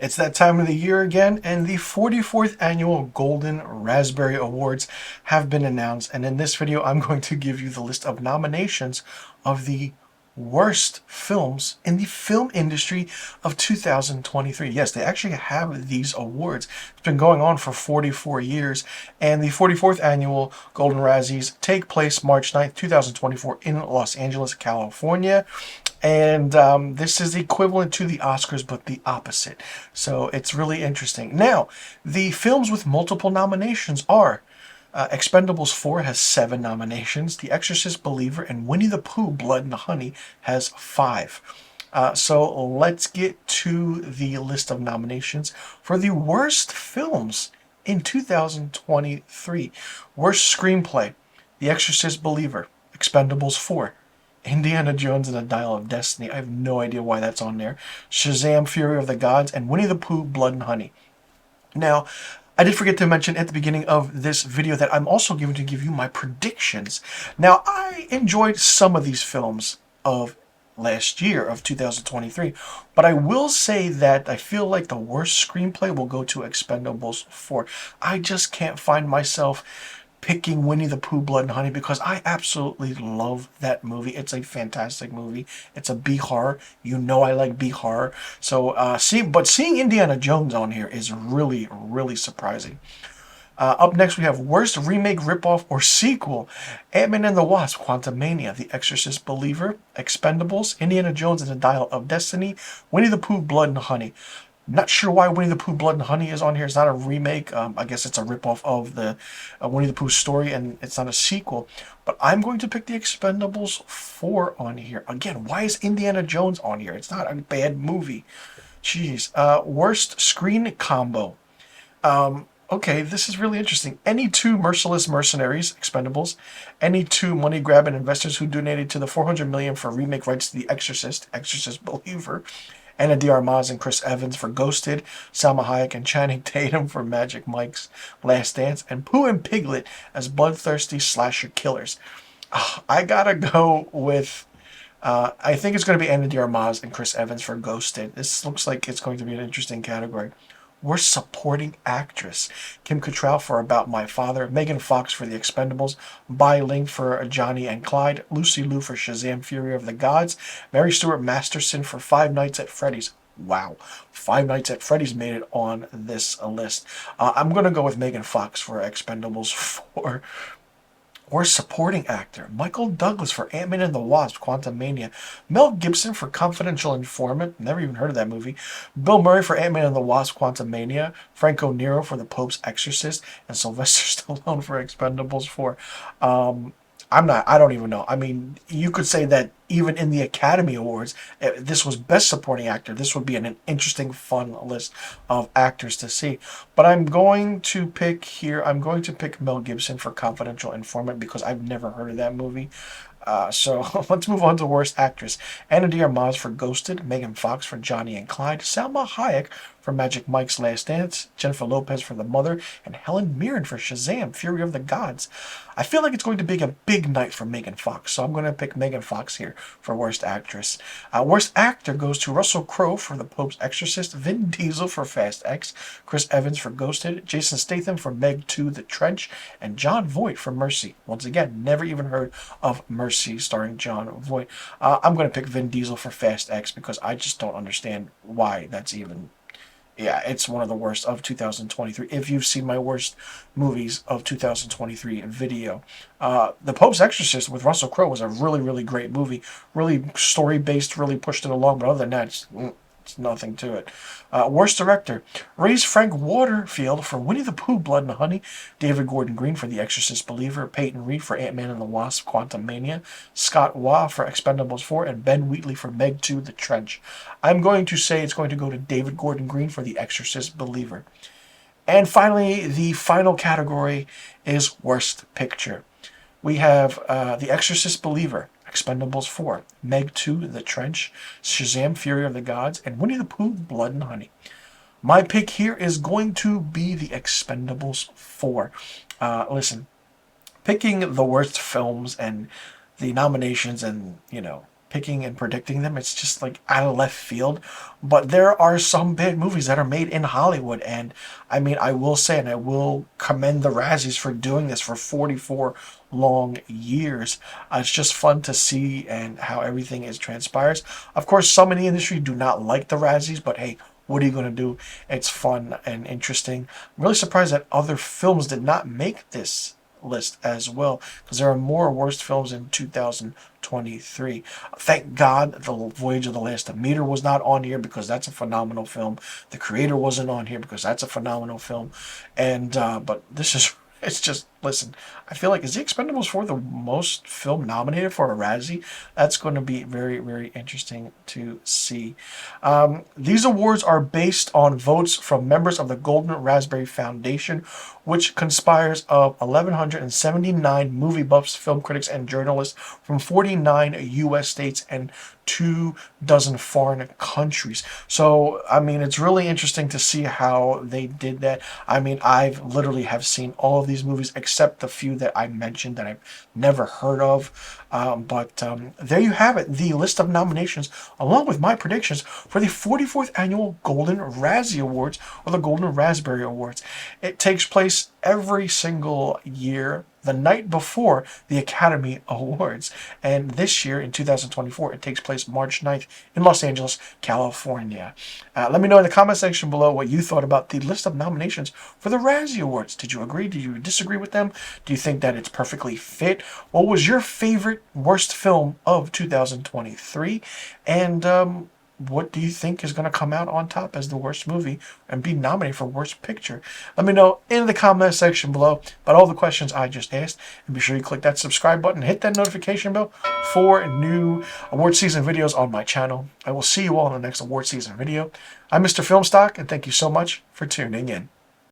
It's that time of the year again, and the 44th annual Golden Raspberry Awards have been announced. And in this video, I'm going to give you the list of nominations of the worst films in the film industry of 2023. Yes, they actually have these awards. It's been going on for 44 years, and the 44th annual Golden Razzies take place March 9th, 2024 in Los Angeles, California. And this is equivalent to the Oscars, but the opposite. So it's really interesting. Now, the films with multiple nominations are Expendables 4 has 7 nominations. The Exorcist Believer and Winnie the Pooh Blood and Honey has 5. So let's get to the list of nominations for the worst films in 2023. Worst Screenplay, The Exorcist Believer, Expendables 4, Indiana Jones and the Dial of Destiny. I have no idea why that's on there. Shazam! Fury of the Gods, and Winnie the Pooh Blood and Honey. Now, I did forget to mention at the beginning of this video that I'm also going to give you my predictions. Now, I enjoyed some of these films of last year of 2023, but I will say that I feel like the worst screenplay will go to Expendables 4. I just can't find myself picking Winnie the Pooh Blood and Honey because I absolutely love that movie. It's a fantastic movie. It's a B horror. You know I like B horror. So seeing Indiana Jones on here is really, really surprising. Up next, we have Worst Remake, Ripoff, or Sequel. Ant-Man and the Wasp, Quantumania, The Exorcist Believer, Expendables, Indiana Jones and the Dial of Destiny, Winnie the Pooh, Blood and Honey. Not sure why Winnie the Pooh Blood and Honey is on here. It's not a remake. I guess it's a ripoff of the Winnie the Pooh story, and it's not a sequel. But I'm going to pick the Expendables 4 on here. Again, why is Indiana Jones on here? It's not a bad movie. Jeez. Worst Screen Combo. Okay, this is really interesting. Any two merciless mercenaries, Expendables, any two money-grabbing investors who donated to the $400 million for remake rights to The Exorcist, Exorcist Believer, Anna de Armas and Chris Evans for Ghosted, Salma Hayek and Channing Tatum for Magic Mike's Last Dance, and Pooh and Piglet as bloodthirsty slasher killers. I gotta go with I think it's going to be Anna de Armas and Chris Evans for Ghosted. This looks like it's going to be an interesting category. Worst Supporting Actress. Kim Cattrall for About My Father, Megan Fox for The Expendables, Bai Ling for Johnny and Clyde, Lucy Liu for Shazam! Fury of the Gods, Mary Stuart Masterson for Five Nights at Freddy's. Wow, Five Nights at Freddy's made it on this list. I'm going to go with Megan Fox for Expendables 4. Worst Supporting Actor. Michael Douglas for Ant-Man and the Wasp, Quantumania. Mel Gibson for Confidential Informant. Never even heard of that movie. Bill Murray for Ant-Man and the Wasp, Quantumania. Franco Nero for The Pope's Exorcist. And Sylvester Stallone for Expendables 4. I don't even know. I mean, you could say that even in the Academy Awards, this was Best Supporting Actor. This would be an interesting, fun list of actors to see. But I'm going to pick Mel Gibson for Confidential Informant because I've never heard of that movie. So let's move on to Worst Actress. Anna de Armas for Ghosted, Megan Fox for Johnny and Clyde, Salma Hayek for Magic Mike's Last Dance, Jennifer Lopez for The Mother, and Helen Mirren for Shazam! Fury of the Gods. I feel like it's going to be a big night for Megan Fox, so I'm going to pick Megan Fox here for Worst Actress. Worst Actor goes to Russell Crowe for The Pope's Exorcist, Vin Diesel for Fast X, Chris Evans for Ghosted, Jason Statham for Meg 2: The Trench, and Jon Voight for Mercy. Once again, never even heard of Mercy starring Jon Voight. I'm going to pick Vin Diesel for Fast X because I just don't understand why that's even... Yeah, it's one of the worst of 2023. If you've seen my worst movies of 2023 video, The Pope's Exorcist with Russell Crowe was a really, really great movie. Really story-based, really pushed it along, but other than that, it's nothing to it. Worst Director. Raise Frank Waterfield for Winnie the Pooh, Blood and Honey. David Gordon Green for The Exorcist Believer. Peyton Reed for Ant-Man and the Wasp, Quantumania. Scott Waugh for Expendables 4. And Ben Wheatley for Meg 2: The Trench. I'm going to say it's going to go to David Gordon Green for The Exorcist Believer. And finally, the final category is Worst Picture. We have The Exorcist Believer, Expendables 4, Meg 2: The Trench, Shazam! Fury of the Gods, and Winnie the Pooh, Blood and Honey. My pick here is going to be The Expendables 4. Listen, picking the worst films and the nominations and, picking and predicting them. It's just like out of left field. But there are some big movies that are made in Hollywood, and I mean, I will say, and I will commend the Razzies for doing this for 44 long years. It's just fun to see and how everything is transpires. Of course, some in the industry do not like the Razzies, but hey, what are you going to do? It's fun and interesting. I'm really surprised that other films did not make this list as well, because there are more worst films in 2023. Thank God the Voyage of the Last Meter was not on here, because that's a phenomenal film. The Creator wasn't on here because that's a phenomenal film. And but this is, it's just, listen, I feel like, is The Expendables 4 the most film nominated for a Razzie? That's going to be very, very interesting to see. These awards are based on votes from members of the Golden Raspberry Foundation, which conspires of 1,179 movie buffs, film critics, and journalists from 49 U.S. states and 24 foreign countries. So, I mean, it's really interesting to see how they did that. I mean, I've literally have seen all of these movies except the few that I mentioned that I've never heard of. But there you have it, the list of nominations, along with my predictions for the 44th Annual Golden Razzie Awards, or the Golden Raspberry Awards. It takes place every single year, the night before the Academy Awards. And this year, in 2024, it takes place March 9th in Los Angeles, California. Let me know in the comment section below what you thought about the list of nominations for the Razzie Awards. Did you agree? Did you disagree with them? Do you think that it's perfectly fit? What was your favorite worst film of 2023? And what do you think is going to come out on top as the worst movie and be nominated for worst picture? Let me know in the comment section below about all the questions I just asked. And be sure you click that subscribe button, hit that notification bell for new award season videos on my channel. I will see you all in the next award season video. I'm Mr. Filmstock, and thank you so much for tuning in.